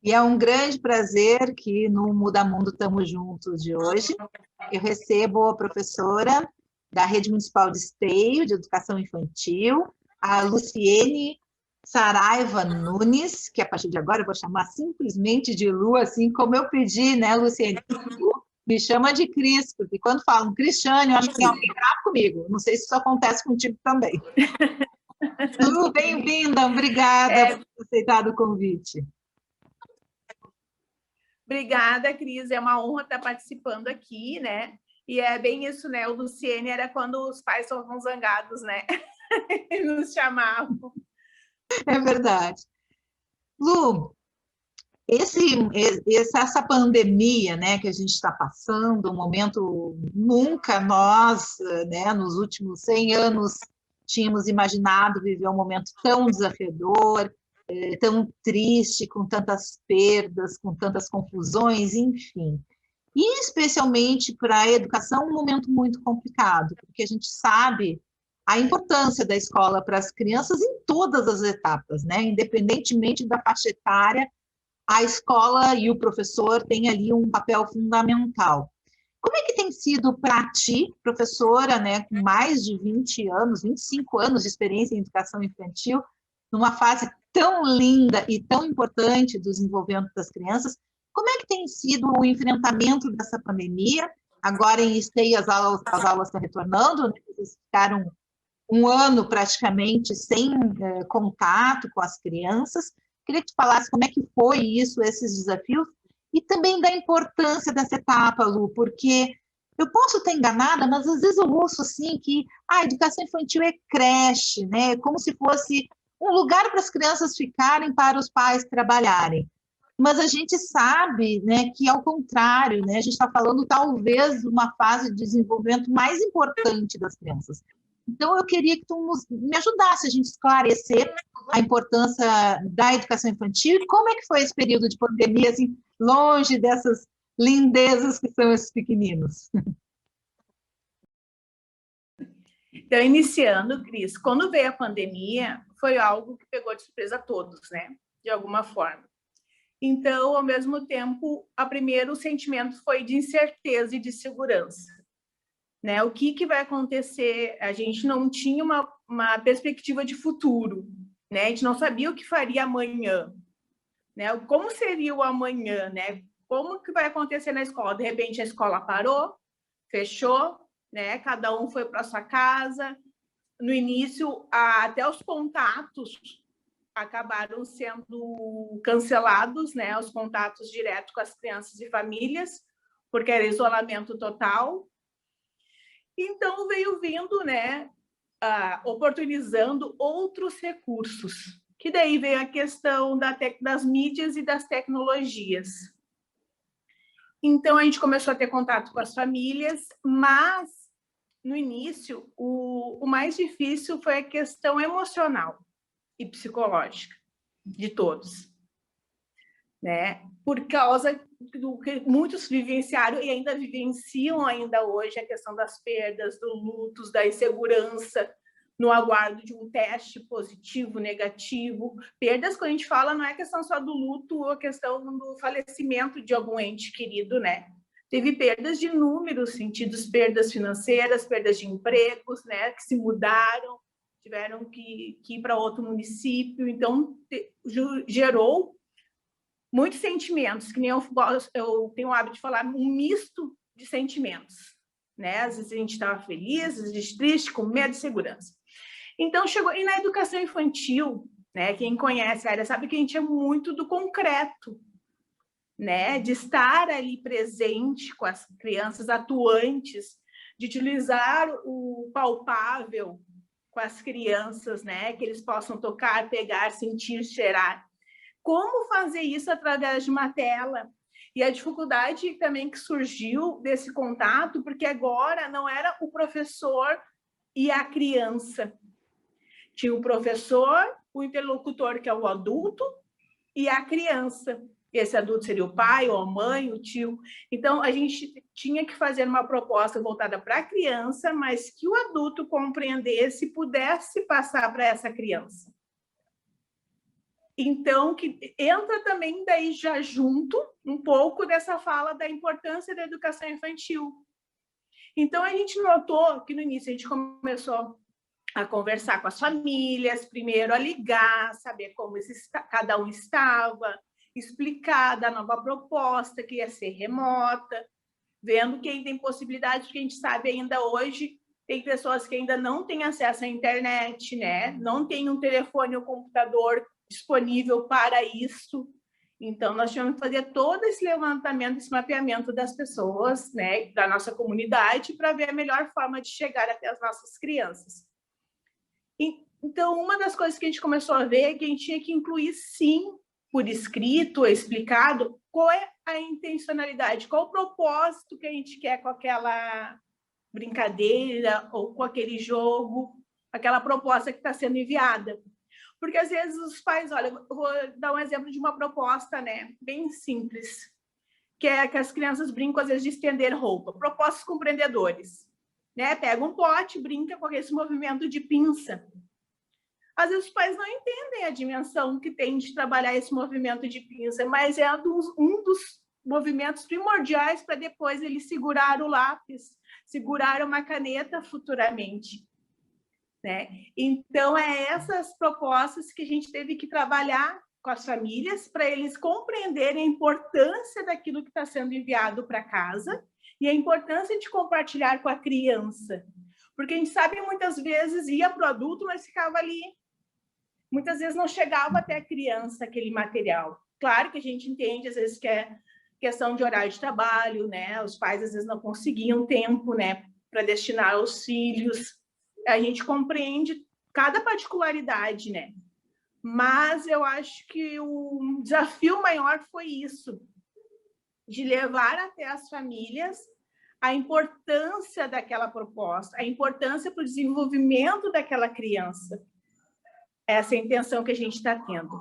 E é um grande prazer que no Muda Mundo Tamo Juntos de hoje eu recebo a professora da Rede Municipal de Esteio, de Educação Infantil, a Luciene Saraiva Nunes, que a partir de agora eu vou chamar simplesmente de Lu, assim como eu pedi, né, Luciene? Lu, me chama de Cris, porque quando falam Cristiane, eu acho que tem alguém bravo comigo. Não sei se isso acontece contigo também. Lu, bem-vinda, obrigada por ter aceitado o convite. Obrigada, Cris. É uma honra estar participando aqui, né? E é bem isso, né? O Luciene era quando os pais estavam zangados, né? Nos chamavam. É verdade. Lu, essa pandemia, né, que a gente está passando, um momento nunca nós, né, nos últimos 100 anos, tínhamos imaginado viver um momento tão desafiador, tão triste, com tantas perdas, com tantas confusões, enfim. E especialmente para a educação, um momento muito complicado, porque a gente sabe a importância da escola para as crianças em todas as etapas, né? Independentemente da faixa etária, a escola e o professor têm ali um papel fundamental. Como é que tem sido para ti, professora, né, com mais de 20 anos, 25 anos de experiência em educação infantil, numa fase tão linda e tão importante do desenvolvimento das crianças, como é que tem sido o enfrentamento dessa pandemia? Agora em Esteio as aulas estão retornando, né? Vocês ficaram um ano praticamente sem contato com as crianças. Queria que tu falasse como é que foi isso, esses desafios, e também da importância dessa etapa, Lu, porque eu posso estar enganada, mas às vezes eu ouço assim que a educação infantil é creche, né? Como se fosse um lugar para as crianças ficarem, para os pais trabalharem. Mas a gente sabe, né, que ao contrário, né, a gente está falando talvez de uma fase de desenvolvimento mais importante das crianças. Então, eu queria que tu me ajudasse a gente esclarecer a importância da educação infantil e como é que foi esse período de pandemia, assim, longe dessas lindezas que são esses pequeninos. Então, iniciando, Cris, quando veio a pandemia, foi algo que pegou de surpresa a todos, né? De alguma forma. Então, ao mesmo tempo, o sentimento foi de incerteza e de segurança. Né? O que vai acontecer? A gente não tinha uma perspectiva de futuro, né? A gente não sabia o que faria amanhã, né? Como seria o amanhã, né? Como que vai acontecer na escola? De repente a escola parou, fechou, né? Cada um foi para sua casa. No início, até os contatos acabaram sendo cancelados, né? Os contatos diretos com as crianças e famílias, porque era isolamento total. Então, veio vindo, né, oportunizando outros recursos, que daí veio a questão das mídias e das tecnologias. Então, a gente começou a ter contato com as famílias, mas, no início, o mais difícil foi a questão emocional e psicológica de todos, né? Por causa do que muitos vivenciaram e ainda vivenciam ainda hoje, a questão das perdas, do luto, da insegurança, no aguardo de um teste positivo, negativo. Perdas, quando a gente fala, não é questão só do luto ou a questão do falecimento de algum ente querido, né? Teve perdas de inúmeros sentidos, perdas financeiras, perdas de empregos, né? Que se mudaram, tiveram que ir para outro município. Então, gerou muitos sentimentos, que nem eu tenho o hábito de falar, um misto de sentimentos, né? Às vezes a gente estava feliz, às vezes triste, com medo e segurança. Então, chegou... E na educação infantil, né? Quem conhece a área sabe que a gente é muito do concreto, né? De estar ali presente com as crianças atuantes, de utilizar o palpável com as crianças, né? Que eles possam tocar, pegar, sentir, cheirar. Como fazer isso através de uma tela? E a dificuldade também que surgiu desse contato, porque agora não era o professor e a criança. Tinha o professor, o interlocutor, que é o adulto, e a criança. Esse adulto seria o pai, ou a mãe, o tio. Então, a gente tinha que fazer uma proposta voltada para a criança, mas que o adulto compreendesse e pudesse passar para essa criança. Então, que entra também daí já junto um pouco dessa fala da importância da educação infantil. Então, a gente notou que no início a gente começou a conversar com as famílias, primeiro a ligar, saber como cada um estava, explicar da nova proposta, que ia ser remota, vendo quem tem possibilidade, porque a gente sabe ainda hoje, tem pessoas que ainda não têm acesso à internet, né? Não tem um telefone ou computador disponível para isso. Então, nós tivemos que fazer todo esse levantamento, esse mapeamento das pessoas, né, da nossa comunidade, para ver a melhor forma de chegar até as nossas crianças. Então, uma das coisas que a gente começou a ver é que a gente tinha que incluir, sim, por escrito, explicado, qual é a intencionalidade, qual o propósito que a gente quer com aquela brincadeira ou com aquele jogo, aquela proposta que está sendo enviada. Porque, às vezes, os pais... Olha, eu vou dar um exemplo de uma proposta, né, bem simples, que é que as crianças brincam, às vezes, de estender roupa. Propostas com prendedores. Né? Pega um pote, brinca com esse movimento de pinça. Às vezes, os pais não entendem a dimensão que tem de trabalhar esse movimento de pinça, mas é um dos movimentos primordiais para depois ele segurar o lápis, segurar uma caneta futuramente. Né? Então, essas propostas que a gente teve que trabalhar com as famílias para eles compreenderem a importância daquilo que está sendo enviado para casa e a importância de compartilhar com a criança. Porque a gente sabe, muitas vezes, ia para o adulto, mas ficava ali. Muitas vezes não chegava até a criança aquele material. Claro que a gente entende, às vezes, que é questão de horário de trabalho, né? Os pais, às vezes, não conseguiam tempo, né, para destinar aos filhos. A gente compreende cada particularidade, né? Mas eu acho que o desafio maior foi isso, de levar até as famílias a importância daquela proposta, a importância para o desenvolvimento daquela criança. Essa é a intenção que a gente está tendo.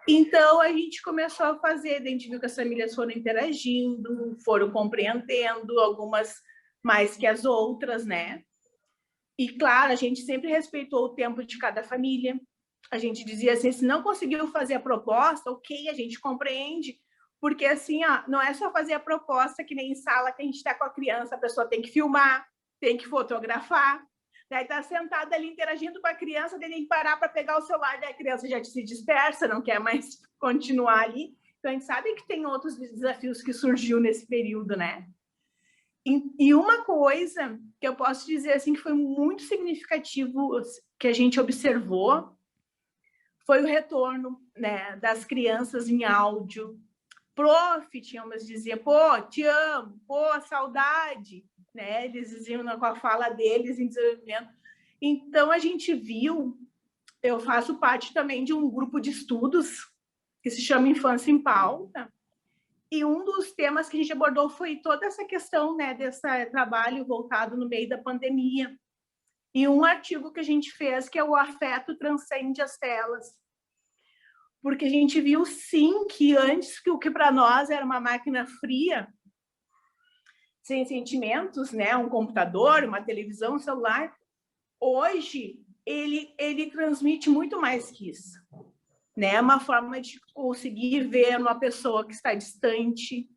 Então, a gente começou a fazer, a gente viu que as famílias foram interagindo, foram compreendendo, algumas mais que as outras, né? E, claro, a gente sempre respeitou o tempo de cada família. A gente dizia assim, se não conseguiu fazer a proposta, ok, a gente compreende, porque assim, ó, não é só fazer a proposta que nem em sala que a gente está com a criança, a pessoa tem que filmar, tem que fotografar, daí está sentada ali interagindo com a criança, daí tem que parar para pegar o celular, daí a criança já se dispersa, não quer mais continuar ali. Então, a gente sabe que tem outros desafios que surgiu nesse período, né? E uma coisa que eu posso dizer assim que foi muito significativo que a gente observou foi o retorno, né, das crianças em áudio. Prof, tínhamos dizer, pô, te amo, pô, saudade, né? Eles diziam com a fala deles em desenvolvimento. Então, a gente viu, eu faço parte também de um grupo de estudos que se chama Infância em Pauta, e um dos temas que a gente abordou foi toda essa questão, né, desse trabalho voltado no meio da pandemia. E um artigo que a gente fez, que é o afeto transcende as telas. Porque a gente viu, sim, que antes que o que para nós era uma máquina fria, sem sentimentos, né, um computador, uma televisão, um celular, hoje ele transmite muito mais que isso. Né? Uma forma de conseguir ver uma pessoa que está distante,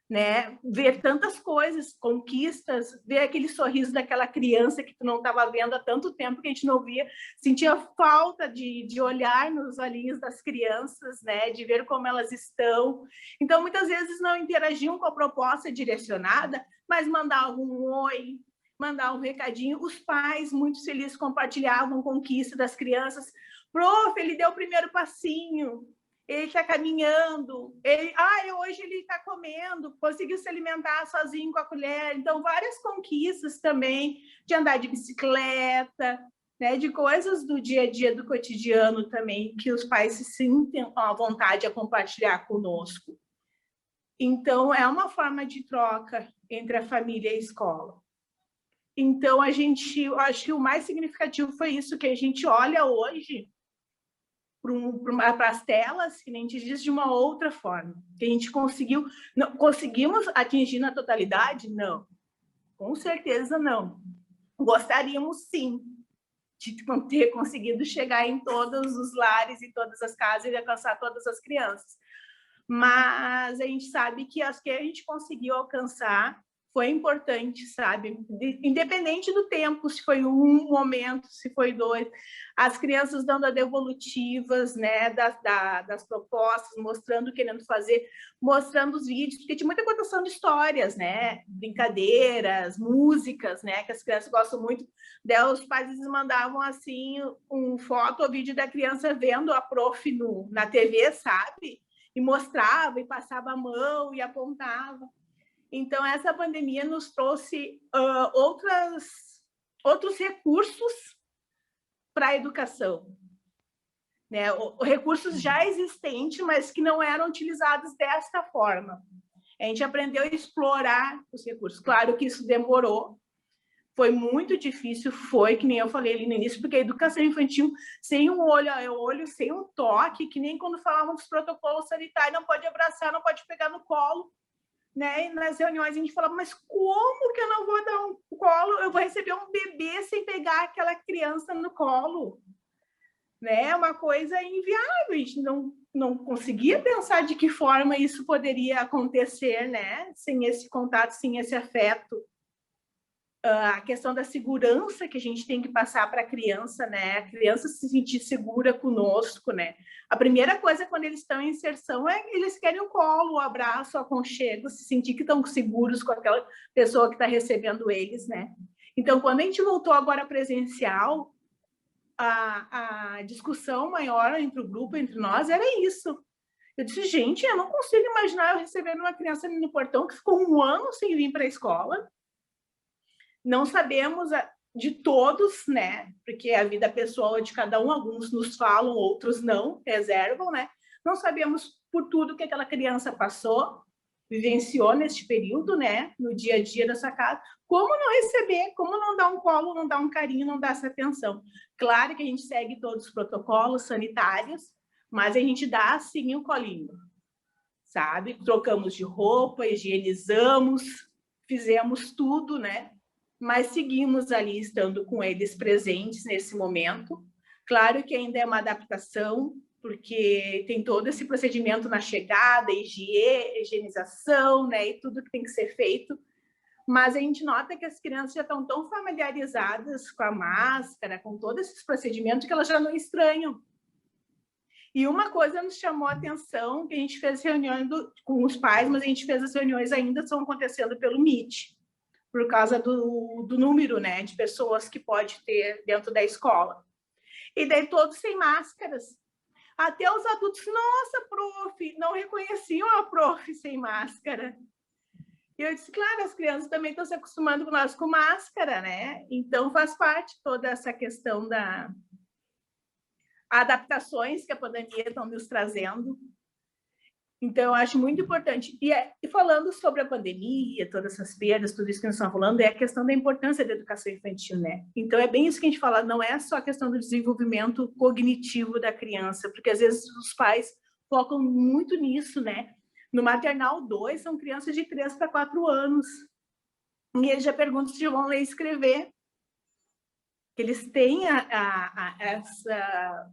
né? Ver tantas coisas, conquistas, ver aquele sorriso daquela criança que tu não estava vendo há tanto tempo que a gente não via, sentia falta de olhar nos olhinhos das crianças, né? De ver como elas estão. Então, muitas vezes não interagiam com a proposta direcionada, mas mandavam um oi, mandavam um recadinho. Os pais, muito felizes, compartilhavam conquista das crianças. Prof, ele deu o primeiro passinho, ele está caminhando, hoje ele está comendo, conseguiu se alimentar sozinho com a colher. Então, várias conquistas também, de andar de bicicleta, né, de coisas do dia a dia, do cotidiano também, que os pais se sentem à vontade a compartilhar conosco. Então, é uma forma de troca entre a família e a escola. Então, eu acho que o mais significativo foi isso, que a gente olha hoje para as telas, que nem a gente diz, de uma outra forma. Que a gente conseguimos atingir na totalidade? Não. Com certeza não. Gostaríamos, sim, de ter conseguido chegar em todos os lares e todas as casas e alcançar todas as crianças. Mas a gente sabe que as que a gente conseguiu alcançar foi importante, sabe? Independente do tempo, se foi um momento, se foi dois, as crianças dando a devolutivas, né, das propostas, mostrando, querendo fazer, mostrando os vídeos, porque tinha muita contação de histórias, né, brincadeiras, músicas, né, que as crianças gostam muito. Daí os pais eles mandavam, assim, foto ou vídeo da criança vendo a prof na TV, sabe? E mostrava, e passava a mão, e apontava. Então, essa pandemia nos trouxe outros recursos para a educação, né? Recursos já existentes, mas que não eram utilizados desta forma. A gente aprendeu a explorar os recursos. Claro que isso demorou, foi muito difícil, que nem eu falei ali no início, porque a educação infantil, sem um olho a olho, sem um toque, que nem quando falavam dos protocolos sanitários, não pode abraçar, não pode pegar no colo, né? E nas reuniões a gente falava, mas como que eu não vou dar um colo? Eu vou receber um bebê sem pegar aquela criança no colo, né? É uma coisa inviável, a gente não conseguia pensar de que forma isso poderia acontecer, né? Sem esse contato, sem esse afeto. A questão da segurança que a gente tem que passar para a criança, né? A criança se sentir segura conosco, né? A primeira coisa quando eles estão em inserção é que eles querem o colo, o abraço, o aconchego, se sentir que estão seguros com aquela pessoa que está recebendo eles, né? Então, quando a gente voltou agora presencial, a discussão maior entre o grupo, entre nós, era isso. Eu disse, gente, eu não consigo imaginar eu recebendo uma criança ali no portão que ficou 1 ano sem vir para a escola. Não sabemos de todos, né? Porque a vida pessoal é de cada um, alguns nos falam, outros não, reservam, né? Não sabemos por tudo que aquela criança passou, vivenciou neste período, né? No dia a dia dessa casa. Como não receber, como não dar um colo, não dar um carinho, não dar essa atenção. Claro que a gente segue todos os protocolos sanitários, mas a gente dá, sim, um colinho, sabe? Trocamos de roupa, higienizamos, fizemos tudo, né? Mas seguimos ali estando com eles presentes nesse momento. Claro que ainda é uma adaptação, porque tem todo esse procedimento na chegada, higienização, né, e tudo que tem que ser feito. Mas a gente nota que as crianças já estão tão familiarizadas com a máscara, com todos esses procedimentos, que elas já não estranham. E uma coisa nos chamou a atenção, que a gente fez reuniões com os pais, mas a gente fez as reuniões ainda estão acontecendo pelo Meet, por causa do número, né, de pessoas que pode ter dentro da escola. E daí todos sem máscaras. Até os adultos, nossa, prof, não reconheciam a prof sem máscara. E eu disse, claro, as crianças também estão se acostumando com nós com máscara, né? Então faz parte toda essa questão das adaptações que a pandemia está nos trazendo. Então, eu acho muito importante. E falando sobre a pandemia, todas essas perdas, tudo isso que nós estamos falando, é a questão da importância da educação infantil, né? Então, é bem isso que a gente fala, não é só a questão do desenvolvimento cognitivo da criança, porque às vezes os pais focam muito nisso, né? No maternal 2, são crianças de 3 para 4 anos. E eles já perguntam se vão ler e escrever. Eles têm essa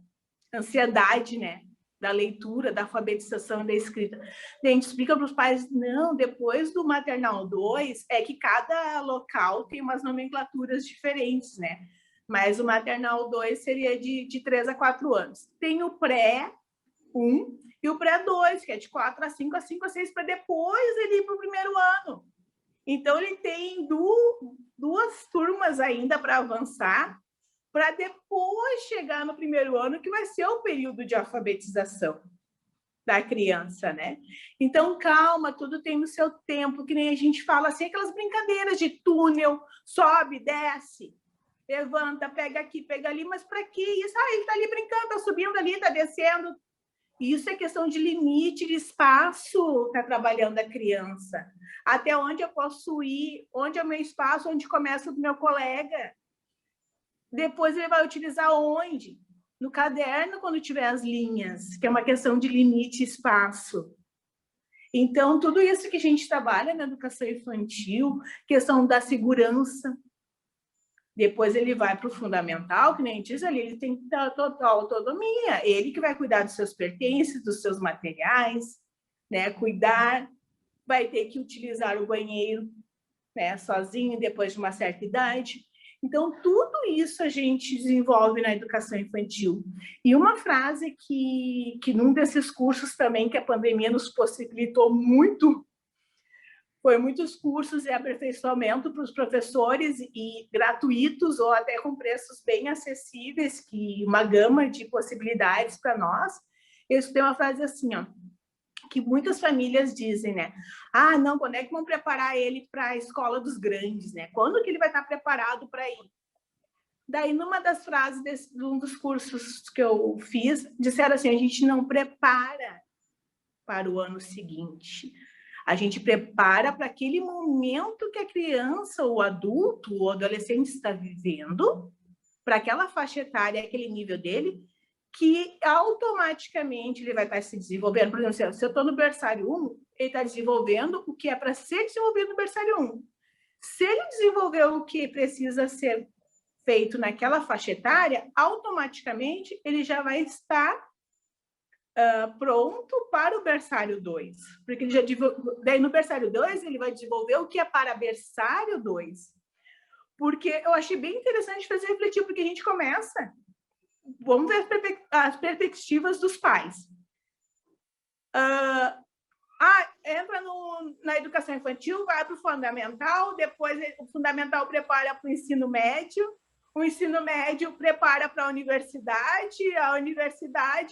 ansiedade, né? Da leitura, da alfabetização e da escrita. A gente explica para os pais, não, depois do maternal 2, é que cada local tem umas nomenclaturas diferentes, né? Mas o maternal 2 seria de 3 a 4 anos. Tem o pré-1 e o pré-2, que é de 4 a 5, a 5 a 6, para depois ele ir para o primeiro ano. Então, ele tem duas turmas ainda para avançar, para depois chegar no primeiro ano, que vai ser o período de alfabetização da criança, né? Então, calma, tudo tem o seu tempo, que nem a gente fala assim, aquelas brincadeiras de túnel, sobe, desce, levanta, pega aqui, pega ali, mas para que isso? Ah, ele está ali brincando, está subindo ali, está descendo. Isso é questão de limite, de espaço, está trabalhando a criança. Até onde eu posso ir, onde é o meu espaço, onde começa o meu colega. Depois ele vai utilizar onde? no caderno, quando tiver as linhas, que é uma questão de limite e espaço. Então, tudo isso que a gente trabalha na educação infantil, questão da segurança, depois ele vai para o fundamental, que nem diz ali, ele tem que dar total autonomia, ele que vai cuidar dos seus pertences, dos seus materiais, né? Cuidar, vai ter que utilizar o banheiro, né? Sozinho, depois de uma certa idade. Então, tudo isso a gente desenvolve na educação infantil. E uma frase que num desses cursos também, que a pandemia nos possibilitou muito, foi muitos cursos e aperfeiçoamento para os professores, e gratuitos ou até com preços bem acessíveis, que uma gama de possibilidades para nós. Eles têm uma frase assim, ó, que muitas famílias dizem, né? Ah, não, quando é que vão preparar ele para a escola dos grandes, né? Quando que ele vai estar preparado para ir? Daí, numa das frases de um dos cursos que eu fiz, disseram assim, a gente não prepara para o ano seguinte. A gente prepara para aquele momento que a criança, o adulto, o adolescente está vivendo, para aquela faixa etária, aquele nível dele, que automaticamente ele vai estar se desenvolvendo. Por exemplo, se eu estou no berçário 1, ele está desenvolvendo o que é para ser desenvolvido no berçário 1. Se ele desenvolver o que precisa ser feito naquela faixa etária, automaticamente ele já vai estar pronto para o berçário 2. Porque ele já daí no berçário 2 ele vai desenvolver o que é para berçário 2. Porque eu achei bem interessante fazer refletir, porque a gente começa, vamos ver as perspectivas dos pais. Entra na educação infantil, vai para o fundamental, depois o fundamental prepara para o ensino médio prepara para a universidade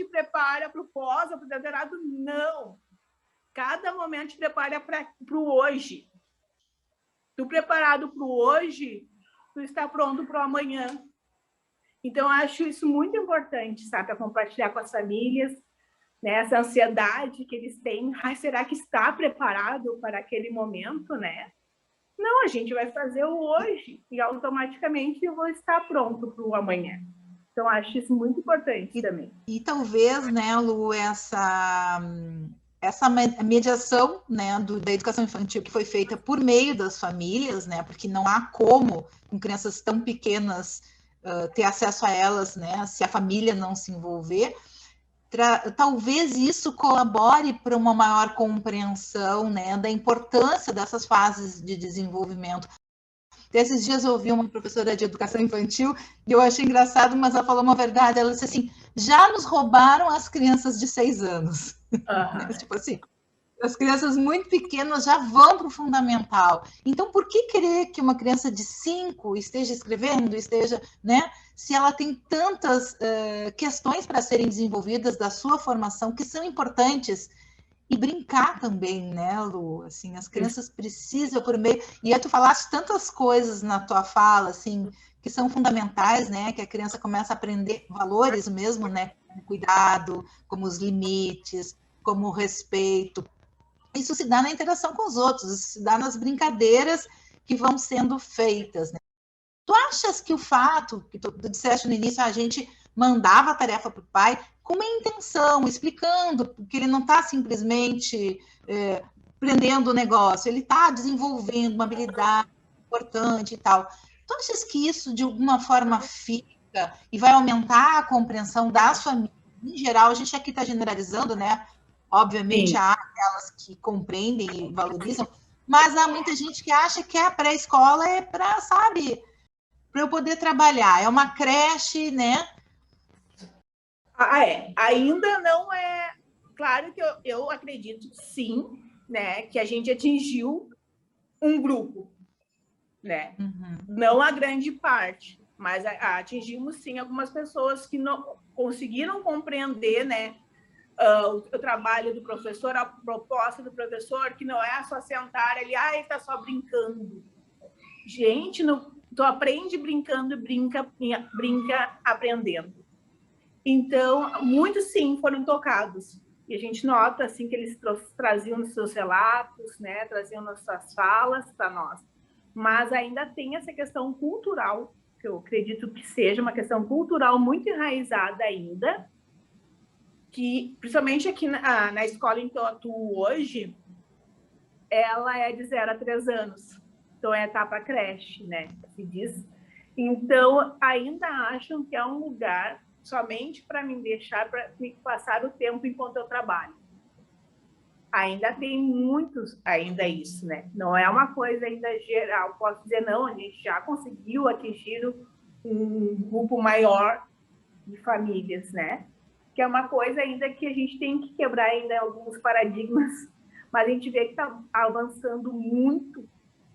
prepara para o pós, para o doutorado. Não. Cada momento te prepara para o hoje. Tu preparado para o hoje, tu está pronto para o amanhã. Então, eu acho isso muito importante, sabe, para compartilhar com as famílias, né, essa ansiedade que eles têm. Será que está preparado para aquele momento, né? Não, a gente vai fazer o hoje e automaticamente eu vou estar pronto para o amanhã. Então, acho isso muito importante também. E talvez, né, Lu, essa mediação, né, da educação infantil que foi feita por meio das famílias, né, porque não há como, com crianças tão pequenas, ter acesso a elas, né, se a família não se envolver. Talvez isso colabore para uma maior compreensão, né, da importância dessas fases de desenvolvimento. Esses dias eu ouvi uma professora de educação infantil e eu achei engraçado, mas ela falou uma verdade. Ela disse assim: já nos roubaram as crianças de 6 anos. Tipo assim, as crianças muito pequenas já vão para o fundamental. Então, por que querer que uma criança de 5 esteja escrevendo, né? Se ela tem tantas questões para serem desenvolvidas da sua formação que são importantes. E brincar também, né, Lu? Assim, as crianças precisam por meio... E aí tu falaste tantas coisas na tua fala, assim, que são fundamentais, né? Que a criança começa a aprender valores mesmo, né? Como cuidado, como os limites, como o respeito. Isso se dá na interação com os outros, isso se dá nas brincadeiras que vão sendo feitas, né? Tu achas que o fato, que tu disseste no início, a gente mandava a tarefa para o pai com uma intenção, explicando que ele não está simplesmente prendendo o negócio, ele está desenvolvendo uma habilidade importante e tal. Tu achas que isso, de alguma forma, fica e vai aumentar a compreensão das famílias? Em geral, a gente aqui está generalizando, né? Obviamente, sim, há aquelas que compreendem e valorizam, mas há muita gente que acha que a pré-escola é para, sabe, para eu poder trabalhar. É uma creche, né? Ainda não é... Claro que eu acredito, sim, né, que a gente atingiu um grupo, né? Uhum. Não a grande parte, mas atingimos, sim, algumas pessoas que não conseguiram compreender, né, o trabalho do professor, a proposta do professor, que não é só sentar ali, ele está só brincando. Gente, tu aprende brincando, brinca aprendendo. Então, muitos, sim, foram tocados. E a gente nota, assim, que eles traziam nos seus relatos, né, traziam nas suas falas para nós. Mas ainda tem essa questão cultural que eu acredito que seja uma questão cultural muito enraizada ainda, que, principalmente aqui na escola em que eu atuo hoje, ela é de 0 a 3 anos. Então, é etapa creche, né? Se diz. Então, ainda acham que é um lugar somente para me deixar, para me passar o tempo enquanto eu trabalho. Ainda tem muitos, ainda isso, né? Não é uma coisa ainda geral. Posso dizer, não, a gente já conseguiu atingir um grupo maior de famílias, né? Que é uma coisa ainda que a gente tem que quebrar ainda alguns paradigmas, mas a gente vê que está avançando muito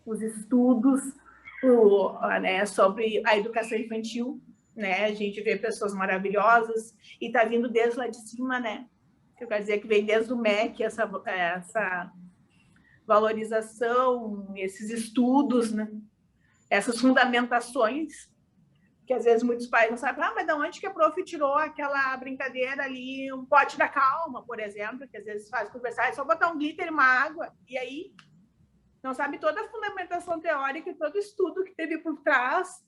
os estudos né, sobre a educação infantil, né? A gente vê pessoas maravilhosas e está vindo desde lá de cima, né? Eu quero dizer que vem desde o MEC essa valorização, esses estudos, né? Essas fundamentações, que às vezes muitos pais não sabem, mas de onde que a prof tirou aquela brincadeira ali, um pote da calma, por exemplo, que às vezes faz conversar, é só botar um glitter e uma água, e aí não sabe toda a fundamentação teórica e todo o estudo que teve por trás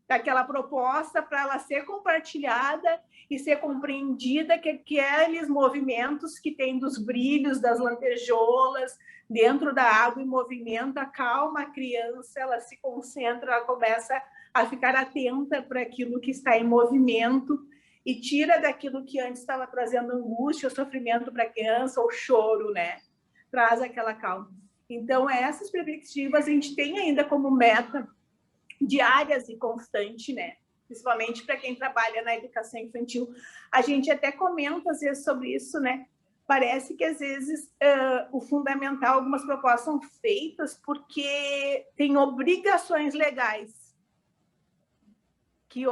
daquela proposta para ela ser compartilhada e ser compreendida, que aqueles movimentos que tem dos brilhos, das lantejoulas, dentro da água em movimento, acalma a criança, ela se concentra, ela começa a ficar atenta para aquilo que está em movimento e tira daquilo que antes estava trazendo angústia, sofrimento para a criança, ou choro, né? Traz aquela calma. Então, essas perspectivas a gente tem ainda como meta diárias e constante, né? Principalmente para quem trabalha na educação infantil. A gente até comenta, às vezes, sobre isso, né? Parece que, às vezes, o fundamental, algumas propostas são feitas porque tem obrigações legais, que,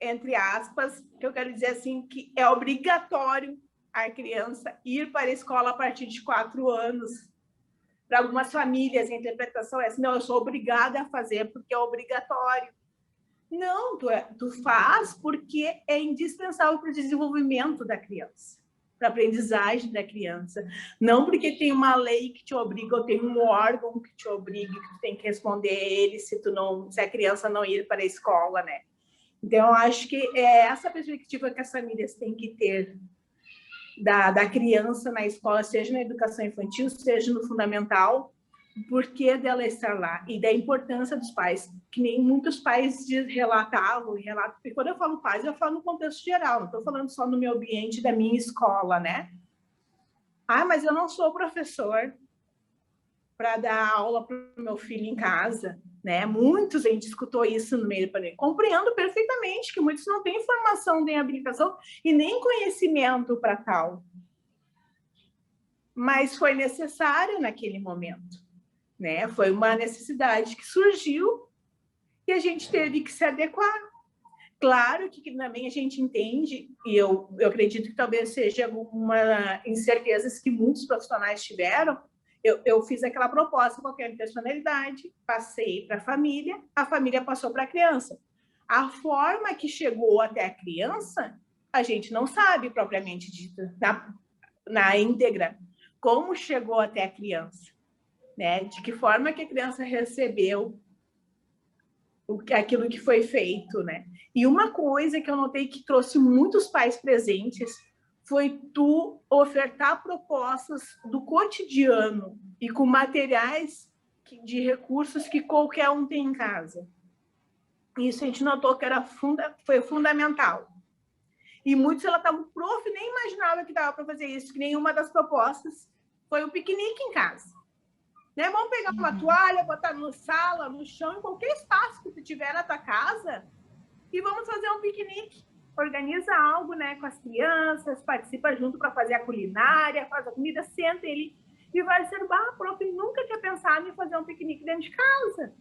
entre aspas, que eu quero dizer assim, que é obrigatório a criança ir para a escola a partir de 4 anos. Para algumas famílias, a interpretação é assim, não, eu sou obrigada a fazer porque é obrigatório. Não, tu faz porque é indispensável para o desenvolvimento da criança, para a aprendizagem da criança. Não porque tem uma lei que te obriga, ou tem um órgão que te obriga, que tu tem que responder a ele se a criança não ir para a escola, né? Então, eu acho que é essa perspectiva que as famílias têm que ter da criança na escola, seja na educação infantil, seja no fundamental, o porquê dela estar lá e da importância dos pais, que nem muitos pais relatavam, e quando eu falo pais, eu falo no contexto geral, não estou falando só no meu ambiente da minha escola, né? Ah, mas eu não sou professor para dar aula para o meu filho em casa, né? Muitos, a gente escutou isso no meio do panel. Compreendo perfeitamente que muitos não têm formação nem habilitação e nem conhecimento para tal. Mas foi necessário naquele momento, né? Foi uma necessidade que surgiu e a gente teve que se adequar. Claro que também a gente entende, e eu acredito que talvez seja alguma incertezas que muitos profissionais tiveram. Eu fiz aquela proposta com aquela personalidade, passei para a família passou para a criança. A forma que chegou até a criança, a gente não sabe propriamente dita, na íntegra, como chegou até a criança, né? De que forma que a criança recebeu aquilo que foi feito, né? E uma coisa que eu notei que trouxe muitos pais presentes foi tu ofertar propostas do cotidiano e com materiais de recursos que qualquer um tem em casa. Isso a gente notou que foi fundamental. E muitos relatavam, prof, nem imaginava que dava para fazer isso, que nenhuma das propostas foi o piquenique em casa. Né? Vamos pegar uma toalha, botar na sala, no chão, em qualquer espaço que tu tiver na tua casa, e vamos fazer um piquenique. Organiza algo, né, com as crianças, participa junto para fazer a culinária, faz a comida, senta ele e vai ser, prof, nunca tinha pensado em fazer um piquenique dentro de casa.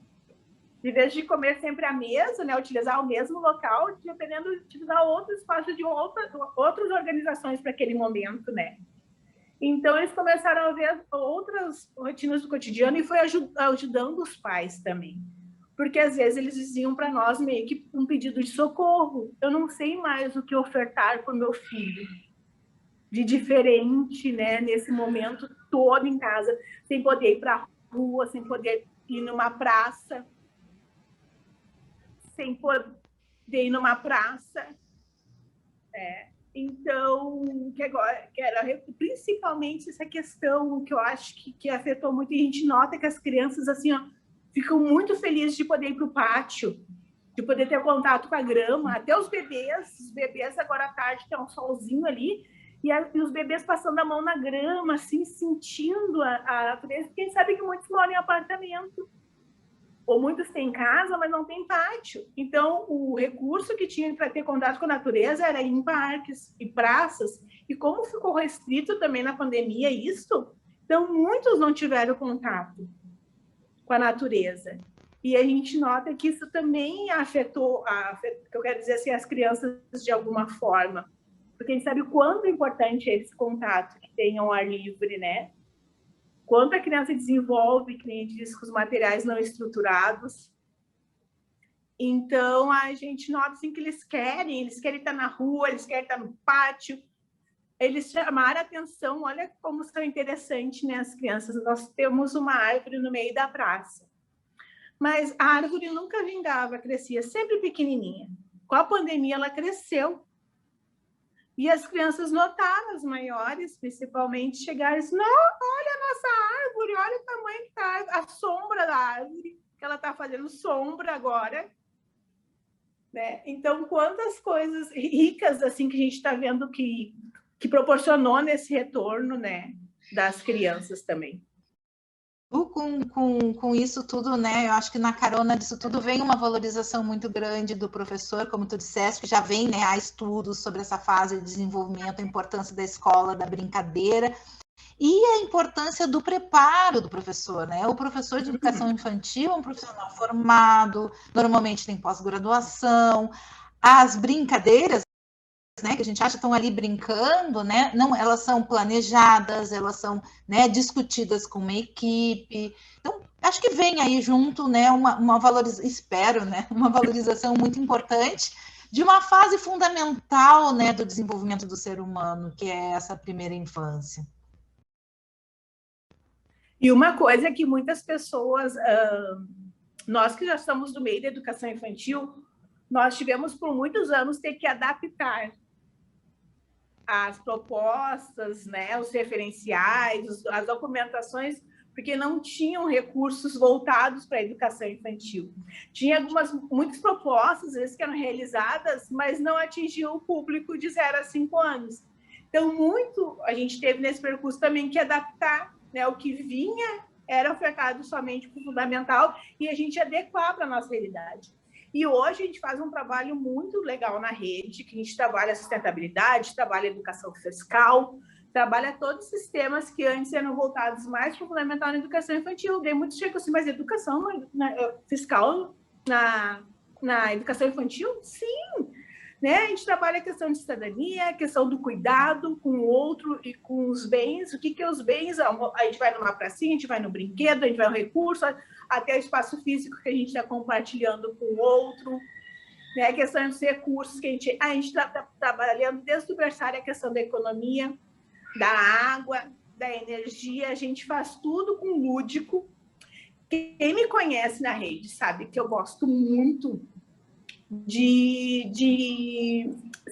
De vez de comer sempre à mesa, né, utilizar o mesmo local, dependendo de utilizar outro espaço de outras organizações para aquele momento, né? Então, eles começaram a ver outras rotinas do cotidiano e foi ajudando os pais também. Porque, às vezes, eles diziam para nós meio que um pedido de socorro. Eu não sei mais o que ofertar para o meu filho. De diferente, né? Nesse momento todo em casa, sem poder ir para a rua, sem poder ir numa praça, sem poder ir numa praça, né? Então, que era principalmente essa questão que eu acho que afetou muito, e a gente nota que as crianças assim, ó, ficam muito felizes de poder ir para o pátio, de poder ter contato com a grama, até os bebês agora à tarde, tem um solzinho ali, e os bebês passando a mão na grama, assim, sentindo a natureza. Quem sabe que muitos moram em apartamento, ou muitos têm casa, mas não tem pátio. Então, o recurso que tinha para ter contato com a natureza era ir em parques e praças, e como ficou restrito também na pandemia isso, então muitos não tiveram contato com a natureza. E a gente nota que isso também afetou, eu quero dizer assim, as crianças de alguma forma, porque a gente sabe o quanto é importante esse contato que tenham ao ar livre, né? Quanto a criança desenvolve, que nem a gente diz, com os materiais não estruturados. Então, a gente nota assim, que eles querem estar na rua, eles querem estar no pátio, eles chamaram a atenção, olha como são interessantes, né, as crianças. Nós temos uma árvore no meio da praça, mas a árvore nunca vingava, crescia sempre pequenininha. Com a pandemia, ela cresceu. E as crianças notaram, as maiores, principalmente, chegaram e disseram, não, olha a nossa árvore, olha o tamanho que está a sombra da árvore, que ela está fazendo sombra agora. Né? Então, quantas coisas ricas assim que a gente está vendo que proporcionou nesse retorno, né, das crianças também. Com isso tudo, né? Eu acho que na carona disso tudo vem uma valorização muito grande do professor, como tu disseste, que já vem, né, há estudos sobre essa fase de desenvolvimento, a importância da escola, da brincadeira, e a importância do preparo do professor, né? O professor de educação infantil é um profissional formado, normalmente tem pós-graduação, as brincadeiras, né, que a gente acha que estão ali brincando, né? Não, elas são planejadas, elas são, né, discutidas com uma equipe. Então, acho que vem aí junto, né, uma valorização, espero, né, uma valorização muito importante de uma fase fundamental, né, do desenvolvimento do ser humano, que é essa primeira infância. E uma coisa que muitas pessoas, nós que já estamos no meio da educação infantil, nós tivemos por muitos anos ter que adaptar as propostas, né, os referenciais, as documentações, porque não tinham recursos voltados para a educação infantil. Tinha muitas propostas, às vezes, que eram realizadas, mas não atingiam o público de 0 a 5 anos. Então, a gente teve nesse percurso também que adaptar, né, o que vinha era ofertado somente para o fundamental e a gente adequar para a nossa realidade. E hoje a gente faz um trabalho muito legal na rede, que a gente trabalha a sustentabilidade, trabalha a educação fiscal, trabalha todos os sistemas que antes eram voltados mais para o fundamental na educação infantil. Daí muitos chegam assim, mas educação fiscal na educação infantil? Sim! Né? A gente trabalha a questão de cidadania, a questão do cuidado com o outro e com os bens. O que é os bens? A gente vai numa pracinha, a gente vai no brinquedo, a gente vai no recurso, até o espaço físico que a gente está compartilhando com o outro. Né? A questão dos recursos que a gente está trabalhando desde o berçário, a questão da economia, da água, da energia. A gente faz tudo com lúdico. Quem me conhece na rede sabe que eu gosto muito de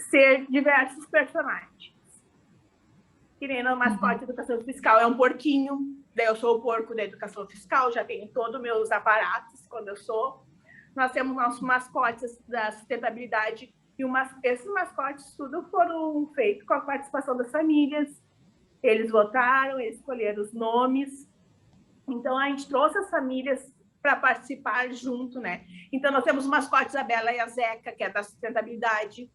ser diversos personagens. Que nem no mascote de educação fiscal é um porquinho, daí eu sou o porco da educação fiscal, já tenho todos os meus aparatos quando eu sou. Nós temos nossos mascotes da sustentabilidade e esses mascotes tudo foram feitos com a participação das famílias. Eles votaram, eles escolheram os nomes. Então, a gente trouxe as famílias para participar junto, né? Então, nós temos mascotes, a Bela e a Zeca, que é da sustentabilidade.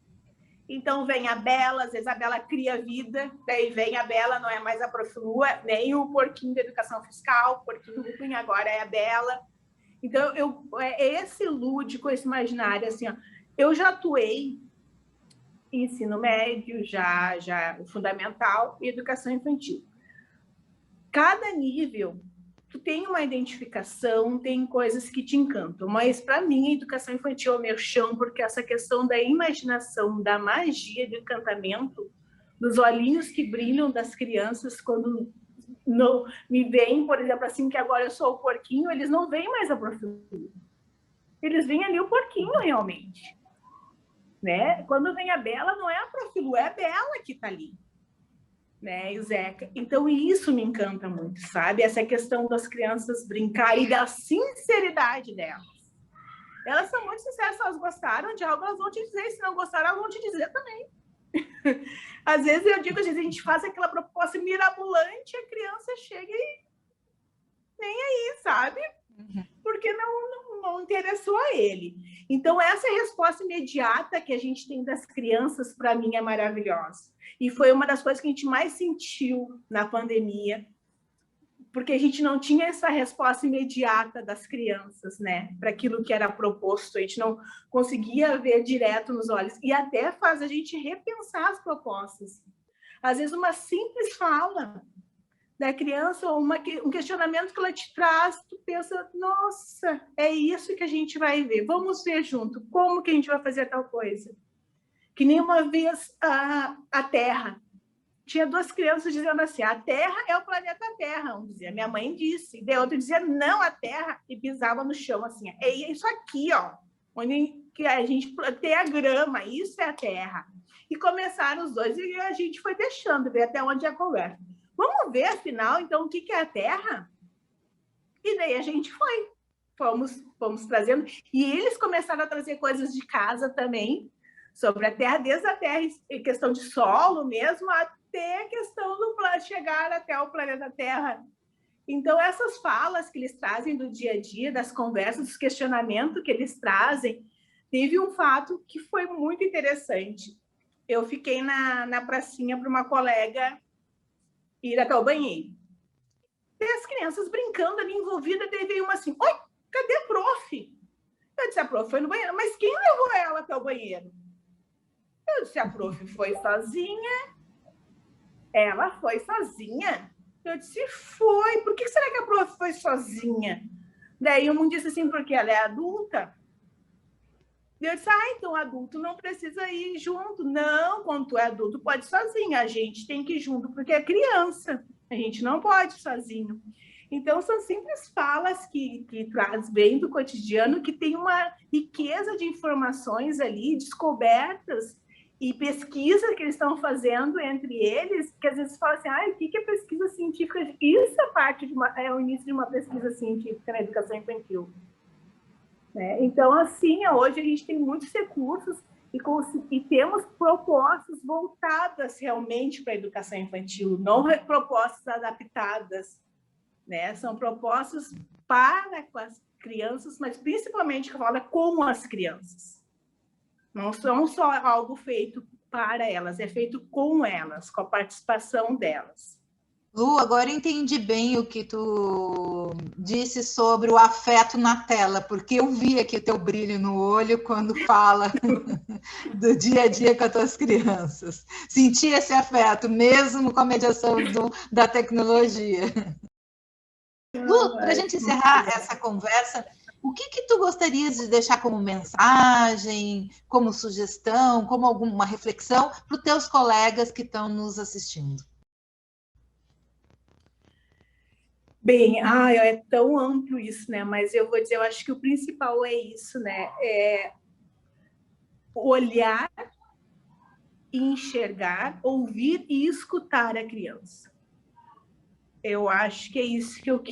Então, vem a Bela, às vezes a Bela cria vida, daí vem a Bela, não é mais a Proflua, nem o porquinho da educação fiscal, o porquinho Rupin agora é a Bela. Então, esse lúdico, esse imaginário, assim, ó, eu já atuei em ensino médio, já fundamental e educação infantil. Cada nível tu tem uma identificação, tem coisas que te encantam, mas para mim a educação infantil é o meu chão, porque essa questão da imaginação, da magia, do encantamento, dos olhinhos que brilham das crianças quando me veem, por exemplo, assim, que agora eu sou o porquinho, eles não veem mais a professora. Eles veem ali o porquinho, realmente. Né? Quando vem a Bela, não é a Profilu, é a Bela que está ali. Né? E o Zeca. Então, isso me encanta muito, sabe? Essa questão das crianças brincarem e da sinceridade delas. Elas são muito sinceras, se elas gostaram de algo, elas vão te dizer, se não gostaram, elas vão te dizer também. Às vezes eu digo, às vezes a gente faz aquela proposta mirabolante, a criança chega e nem aí, sabe? Porque não interessou a ele. Então, essa resposta imediata que a gente tem das crianças, para mim, é maravilhosa. E foi uma das coisas que a gente mais sentiu na pandemia, porque a gente não tinha essa resposta imediata das crianças, né? Para aquilo que era proposto, a gente não conseguia ver direto nos olhos. E até faz a gente repensar as propostas. Às vezes, uma simples fala da criança, ou um questionamento que ela te traz, tu pensa, nossa, é isso que a gente vai ver, vamos ver junto, como que a gente vai fazer tal coisa. Que nem uma vez a Terra, tinha duas crianças dizendo assim, a Terra é o planeta Terra, um dizia, minha mãe disse, e outro dizia, não, a Terra, e pisava no chão assim, é isso aqui, ó, onde que a gente tem a grama, isso é a Terra. E começaram os dois, e a gente foi deixando, ver até onde é a conversa. Vamos ver, afinal, então, o que é a Terra? E daí a gente fomos trazendo, e eles começaram a trazer coisas de casa também, sobre a Terra, desde a Terra, em questão de solo mesmo, até a questão do chegar até o planeta Terra. Então, essas falas que eles trazem do dia a dia, das conversas, dos questionamentos que eles trazem, teve um fato que foi muito interessante. Eu fiquei na pracinha para uma colega ir até o banheiro. E as crianças brincando ali, envolvidas, daí veio uma assim, oi, cadê a prof? Eu disse, a prof foi no banheiro, mas quem levou ela até o banheiro? Eu disse, a prof foi sozinha. Ela foi sozinha? Eu disse, foi. Por que será que a prof foi sozinha? Daí um disse assim, porque ela é adulta. Eu disse, então adulto não precisa ir junto. Não, quando tu é adulto, pode ir sozinho. A gente tem que ir junto, porque é criança. A gente não pode ir sozinho. Então, são simples falas que traz bem do cotidiano, que tem uma riqueza de informações ali, descobertas e pesquisa que eles estão fazendo entre eles, que às vezes falam assim, o que é pesquisa científica? Isso é parte é o início de uma pesquisa científica na educação infantil. Né? Então, assim, hoje a gente tem muitos recursos e temos propostas voltadas realmente para a educação infantil, não propostas adaptadas, né? São propostas para as crianças, mas principalmente que fala com as crianças. Não são só algo feito para elas, é feito com elas, com a participação delas. Lu, agora entendi bem o que tu disse sobre o afeto na tela, porque eu vi aqui o teu brilho no olho quando fala do dia a dia com as tuas crianças. Senti esse afeto, mesmo com a mediação da tecnologia. Lu, para a gente encerrar essa conversa, o que tu gostarias de deixar como mensagem, como sugestão, como alguma reflexão para os teus colegas que estão nos assistindo? Bem, é tão amplo isso, né? Mas eu vou dizer, eu acho que o principal é isso, né? É olhar, enxergar, ouvir e escutar a criança. Eu acho que é isso que eu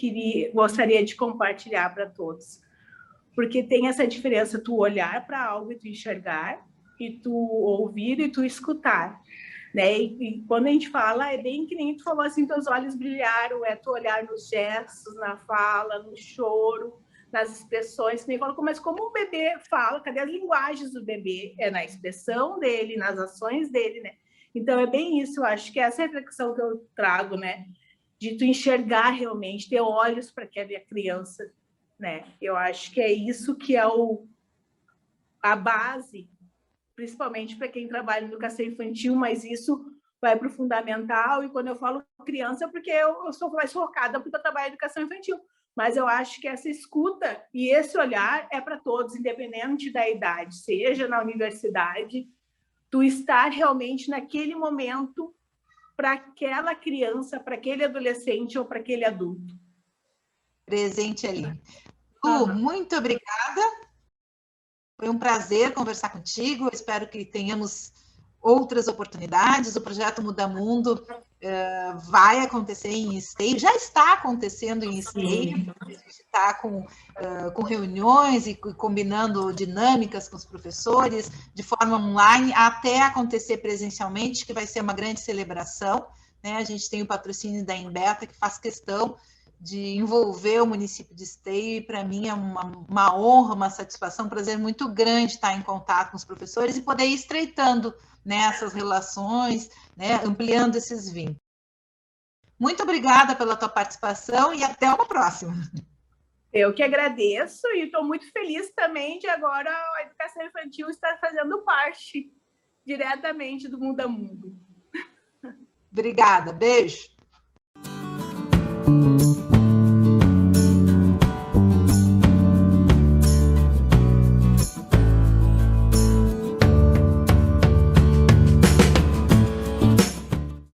gostaria de compartilhar para todos. Porque tem essa diferença, tu olhar para algo e tu enxergar, e tu ouvir e tu escutar. Né? E quando a gente fala, é bem que nem tu falou assim, teus olhos brilharam, é tu olhar nos gestos, na fala, no choro, nas expressões, nem falo, mas como o bebê fala, cadê as linguagens do bebê? É na expressão dele, nas ações dele, né? Então é bem isso, eu acho que é essa reflexão que eu trago, né? De tu enxergar realmente, ter olhos para aquela criança, né? Eu acho que é isso que é a base, principalmente para quem trabalha em educação infantil, mas isso vai para o fundamental, e quando eu falo criança, é porque eu sou mais focada porque eu trabalho em educação infantil, mas eu acho que essa escuta e esse olhar é para todos, independente da idade, seja na universidade, tu estar realmente naquele momento para aquela criança, para aquele adolescente ou para aquele adulto. Presente ali. Lu, muito obrigada. Foi um prazer conversar contigo, eu espero que tenhamos outras oportunidades. O projeto Muda Mundo vai acontecer em Esteio, já está acontecendo em Esteio, a gente está com reuniões e combinando dinâmicas com os professores, de forma online, até acontecer presencialmente, que vai ser uma grande celebração, né? A gente tem o patrocínio da Embeta, que faz questão de envolver o município de Esteio, e para mim é uma honra, uma satisfação, um prazer muito grande estar em contato com os professores e poder ir estreitando, né, essas relações, né, ampliando esses vínculos. Muito obrigada pela tua participação e até uma próxima. Eu que agradeço e estou muito feliz também de agora a educação infantil estar fazendo parte diretamente do Muda Mundo. Obrigada, beijo.